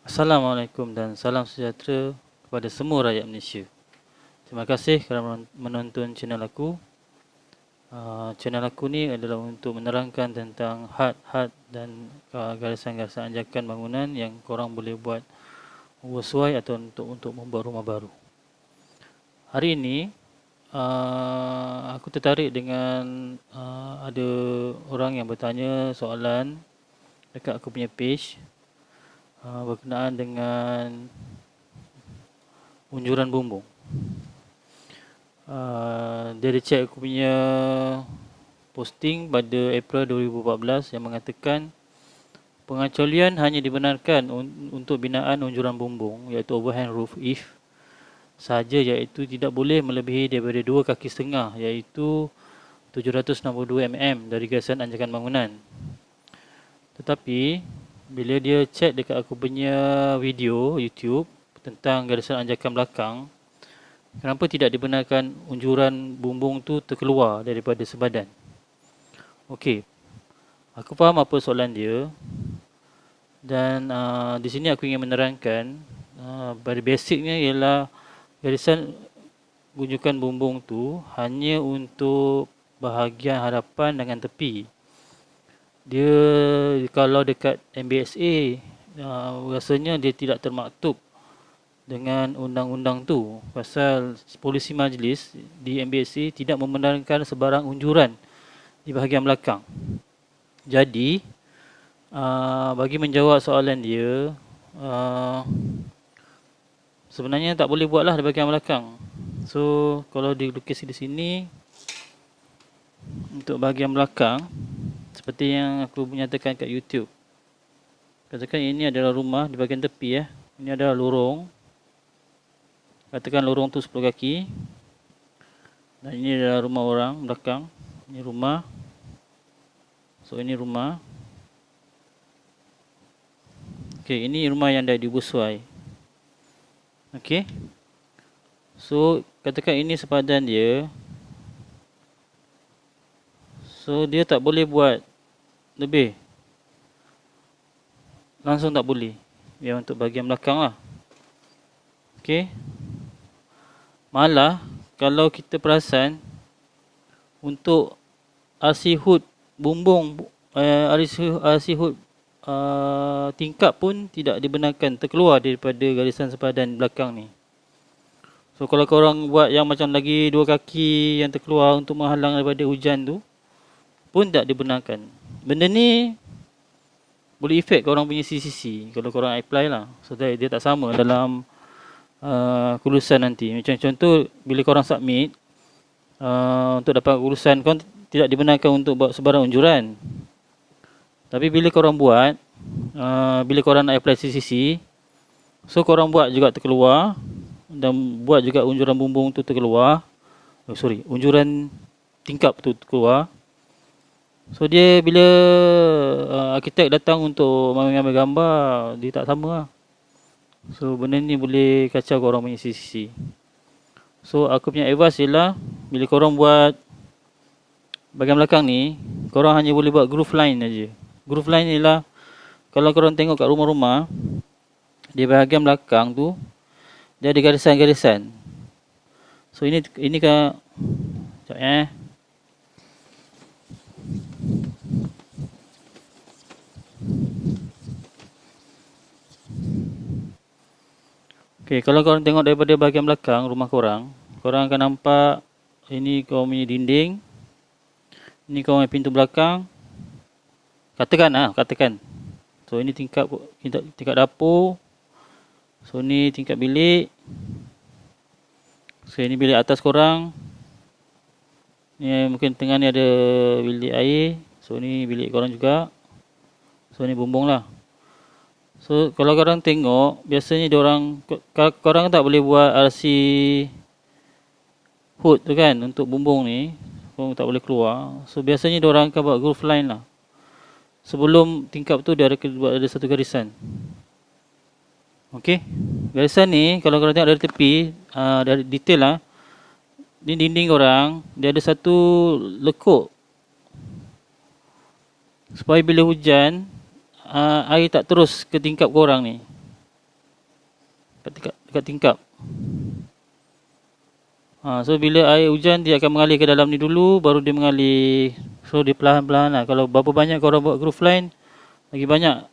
Assalamualaikum dan salam sejahtera kepada semua rakyat Malaysia. Terima kasih kerana menonton channel aku. Channel aku ni adalah untuk menerangkan tentang had-had dan garisan-garisan anjakan bangunan yang korang boleh buat sesuai atau untuk membuat rumah baru. Hari ini aku tertarik dengan ada orang yang bertanya soalan dekat aku punya page berkenaan dengan unjuran bumbung. Dia ada check aku punya posting pada April 2014 yang mengatakan pengecualian hanya dibenarkan untuk binaan unjuran bumbung iaitu overhang roof if sahaja, iaitu tidak boleh melebihi daripada 2,5 kaki iaitu 762 mm dari garisan anjakan bangunan. Tetapi bila dia check dekat aku punya video YouTube tentang garisan anjakan belakang, kenapa tidak dibenarkan unjuran bumbung tu terkeluar daripada sebadan? Okey, aku faham apa soalan dia dan di sini aku ingin menerangkan pada basicnya ialah garisan gunjungan bumbung tu hanya untuk bahagian hadapan dengan tepi. Dia kalau dekat MBSA rasanya dia tidak termaktub dengan undang-undang tu, pasal polisi majlis di MBSA tidak membenarkan sebarang unjuran di bahagian belakang. Jadi bagi menjawab soalan dia, sebenarnya tak boleh buatlah di bahagian belakang. So kalau dilukis di sini untuk bahagian belakang seperti yang aku menyatakan kat YouTube, katakan ini adalah rumah di bahagian tepi ini adalah lorong. Katakan lorong tu 10 kaki. Dan ini adalah rumah orang belakang. Ini rumah. So ini rumah. Okey, ini rumah yang dah dibusuai. Okey. So katakan ini sepadan dia. So dia tak boleh buat lebih. Langsung tak boleh. Biar untuk bahagian belakang lah. Okey. Malah kalau kita perasan untuk RC hood bumbung, RC hood tingkap pun tidak dibenarkan terkeluar daripada garisan sepadan belakang ni. So kalau korang buat yang macam lagi 2 kaki yang terkeluar untuk menghalang daripada hujan tu pun tak dibenarkan. Benda ni boleh efek korang punya CCC kalau korang apply lah. So dia tak sama dalam kelulusan nanti. Macam contoh bila korang submit untuk dapat kelulusan, korang tidak dibenarkan untuk buat sebarang unjuran. Tapi bila korang buat, bila korang nak apply CCC, so korang buat juga terkeluar dan buat juga unjuran bumbung tu terkeluar. Unjuran tingkap tu terkeluar. So dia bila arkitek datang untuk mengambil gambar, dia tak sama lah. So benda ni boleh kacau korang punya CCC. So aku punya advice ialah bila korang buat bahagian belakang ni, korang hanya boleh buat groove line aja. Groove line ialah kalau korang tengok kat rumah-rumah, di bahagian belakang tu dia ada garisan-garisan. So ini kan sekejap Okay, kalau korang tengok daripada bahagian belakang rumah korang, korang akan nampak ini korang punya dinding, ini korang punya pintu belakang. Katakan. So ini tingkap dapur. So ni tingkap bilik. So ini bilik atas korang. Ni mungkin tengah ni ada bilik air. So ni bilik korang juga. So ni bumbung lah. So kalau korang tengok, biasanya korang tak boleh buat RC hood tu kan untuk bumbung ni. Korang tak boleh keluar. So biasanya diorang akan buat groove line lah. Sebelum tingkap tu dia ada satu garisan. Okey. Garisan ni kalau korang tengok dari tepi, dari detail lah. Ni dinding korang, dia ada satu lekuk. Supaya bila hujan, air tak terus ke tingkap korang ni. dekat tingkap. So bila air hujan dia akan mengalir ke dalam ni dulu, baru dia mengalir. So dia perlahan-perlahan lah. Kalau berapa banyak korang buat groove line, lagi banyak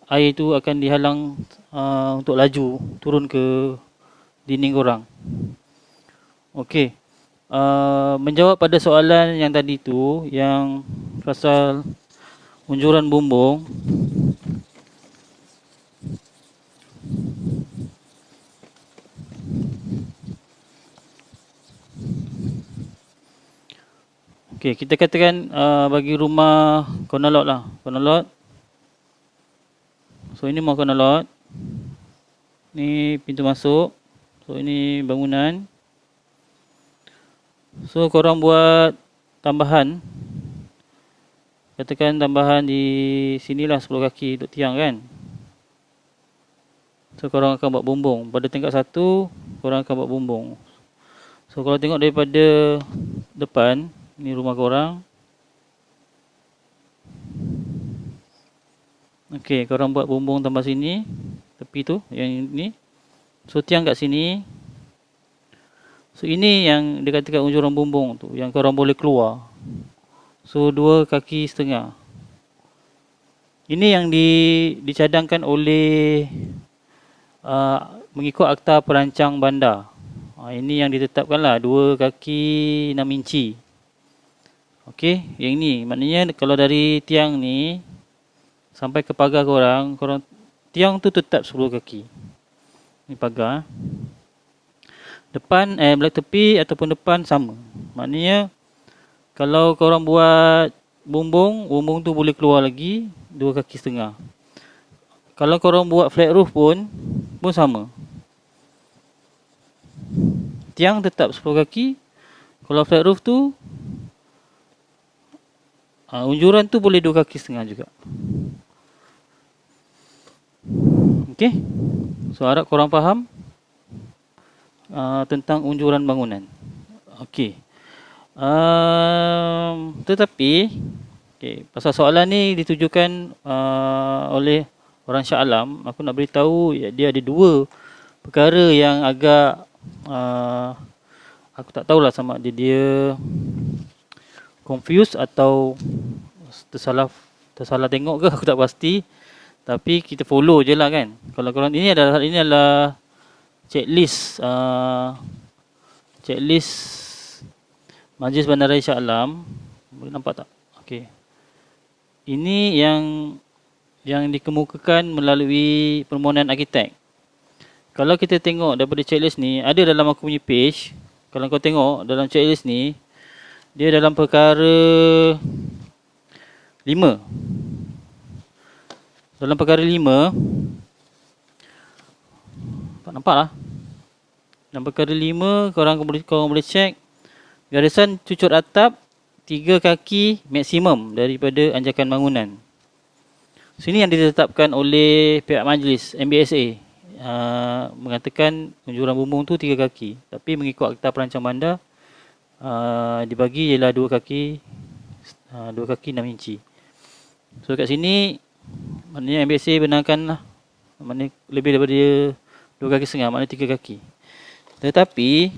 air tu akan dihalang untuk laju turun ke dinding korang. Okey. Menjawab pada soalan yang tadi tu, yang pasal unjuran bumbung. Okey, kita katakan bagi rumah corner lot lah. Corner lot. So ini rumah corner lot. Ni pintu masuk. So ini bangunan. So korang buat tambahan. Katakan tambahan di sinilah 10 kaki untuk tiang kan. So korang akan buat bumbung. Pada tingkat 1, korang akan buat bumbung. So kalau tengok daripada depan, ni rumah korang. Okey, korang buat bumbung tambah sini. Tepi tu, yang ni. So tiang kat sini. So ini yang dia katakan unjuran bumbung tu, yang korang boleh keluar. So 2 kaki setengah. Ini yang dicadangkan oleh mengikut Akta Perancang Bandar. Ini yang ditetapkan lah, 2 kaki 6 inci. Okey, yang ni maknanya kalau dari tiang ni sampai ke pagar korang tiang tu tetap 10 kaki. Ni pagar. Depan belah tepi ataupun depan sama. Maknanya kalau korang buat bumbung tu boleh keluar lagi 2 kaki setengah. Kalau korang buat flat roof pun sama. Tiang tetap 10 kaki. Kalau flat roof tu unjuran tu boleh 2 kaki setengah juga. Okey. So harap korang faham tentang unjuran bangunan. Okey. Tetapi pasal soalan ni ditujukan oleh orang Shah Alam, aku nak beritahu dia ada 2 perkara yang agak aku tak tahulah sama ada dia confused atau tersalah tengok ke, aku tak pasti. Tapi kita follow je lah kan. Kalau korang ini adalah checklist Majlis Bandaraya Shah Alam. Boleh nampak tak? Okey. Ini yang dikemukakan melalui permohonan arkitek. Kalau kita tengok daripada checklist ni, ada dalam aku punya page. Kalau kau tengok dalam checklist ni, dia dalam perkara 5. Dalam perkara 5, nampak lah. Dalam perkara 5, korang boleh check garisan cucur atap 3 kaki maksimum daripada anjakan bangunan. Sini yang ditetapkan oleh pihak majlis MBSA, mengatakan unjuran bumbung tu 3 kaki. Tapi mengikut Akta Perancang Bandar, dibagi ialah 2 kaki 6 inci. So kat sini maknanya MBSA benarkan lah, maknanya lebih daripada 2 kaki setengah, maknanya 3 kaki. Tetapi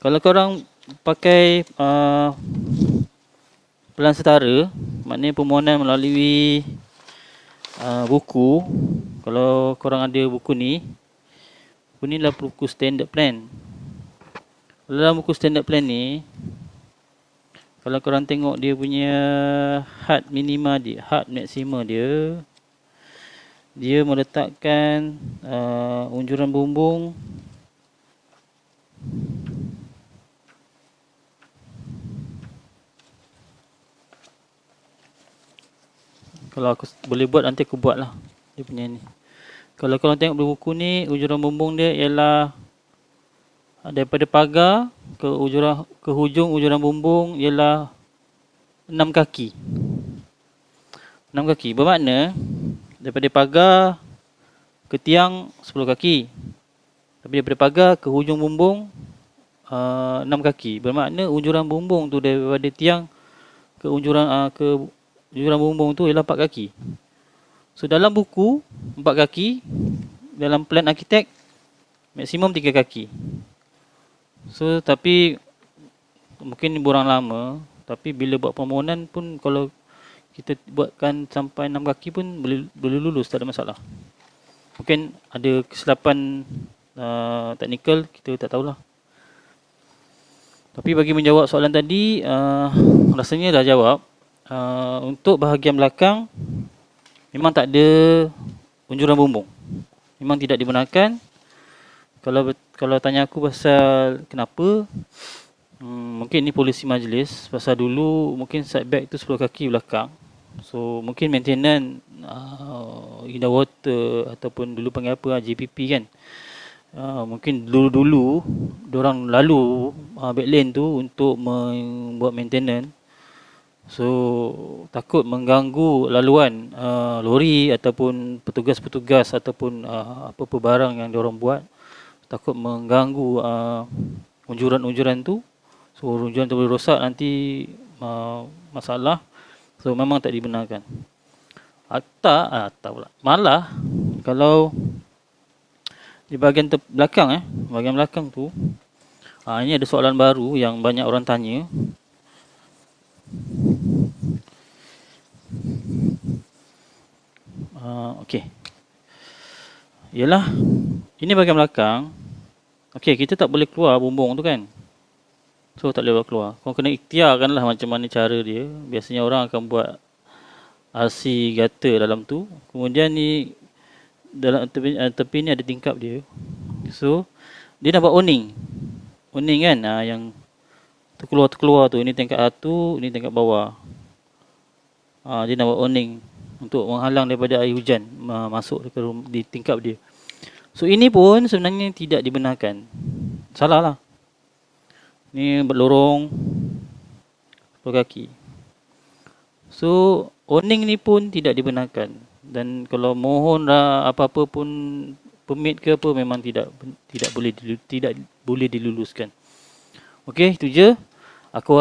kalau korang pakai pelan setara, maknanya permohonan melalui buku. Kalau korang ada buku ni adalah buku standard plan. Dalam buku standard plan ni, kalau korang tengok dia punya had minima dia, had maksima dia meletakkan unjuran bumbung kalau aku boleh buat, nanti aku buat lah dia punya ni. Kalau korang tengok di buku ni, unjuran bumbung dia ialah daripada pagar ke hujung unjuran bumbung ialah 6 kaki. 6 kaki bermakna daripada pagar ke tiang 10 kaki. Tapi daripada pagar ke hujung bumbung 6 kaki. Bermakna unjuran bumbung tu daripada tiang ke unjuran bumbung tu ialah 4 kaki. So dalam buku 4 kaki, dalam plan arkitek maksimum 3 kaki. So tapi mungkin borang lama, tapi bila buat permohonan pun kalau kita buatkan sampai 6 kaki pun boleh lulus, tak ada masalah. Mungkin ada kesilapan teknikal, kita tak tahulah. Tapi bagi menjawab soalan tadi, rasanya dah jawab. Untuk bahagian belakang memang tak ada unjuran bumbung, memang tidak dibenarkan. Kalau tanya aku pasal kenapa, mungkin ni polisi majlis. Pasal dulu mungkin setback tu 10 kaki belakang. So mungkin maintenance indah water ataupun dulu panggil apa, JPP kan. Mungkin dulu-dulu diorang lalu backlane tu untuk membuat maintenance. So takut mengganggu laluan lori ataupun petugas-petugas ataupun apa-apa barang yang diorang buat. Takut mengganggu unjuran-unjuran tu. So unjuran tu boleh rosak nanti, masalah. So memang tak dibenarkan. Atau pula malah kalau di bahagian belakang bahagian belakang tu, ini ada soalan baru yang banyak orang tanya. Okey. Yalah, ini bahagian belakang. Okey, kita tak boleh keluar bumbung tu kan. So tak boleh keluar. Kau kena ikhtiarkan lah macam mana cara dia. Biasanya orang akan buat RC gutter dalam tu. Kemudian ni dalam tepi ni ada tingkap dia. So dia nak buat awning. Awning kan, yang terkeluar tu. Ini tingkat satu, ini tingkat bawah. Dia nak buat awning untuk menghalang daripada air hujan masuk ke di tingkap dia. So ini pun sebenarnya tidak dibenarkan. Salah lah. Ni berlorong 10 kaki. So awning ni pun tidak dibenarkan. Dan kalau mohon apa-apa pun permit ke apa, memang tidak boleh diluluskan. Okey, itu je. Aku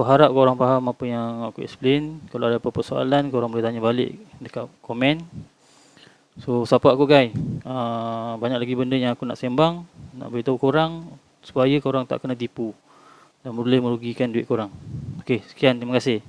harap korang faham apa yang aku explain. Kalau ada apa-apa soalan, korang boleh tanya balik dekat komen. So support aku guys. Banyak lagi benda yang aku nak sembang, nak beritahu korang supaya korang tak kena tipu dan boleh merugikan duit korang. Okey, sekian, terima kasih.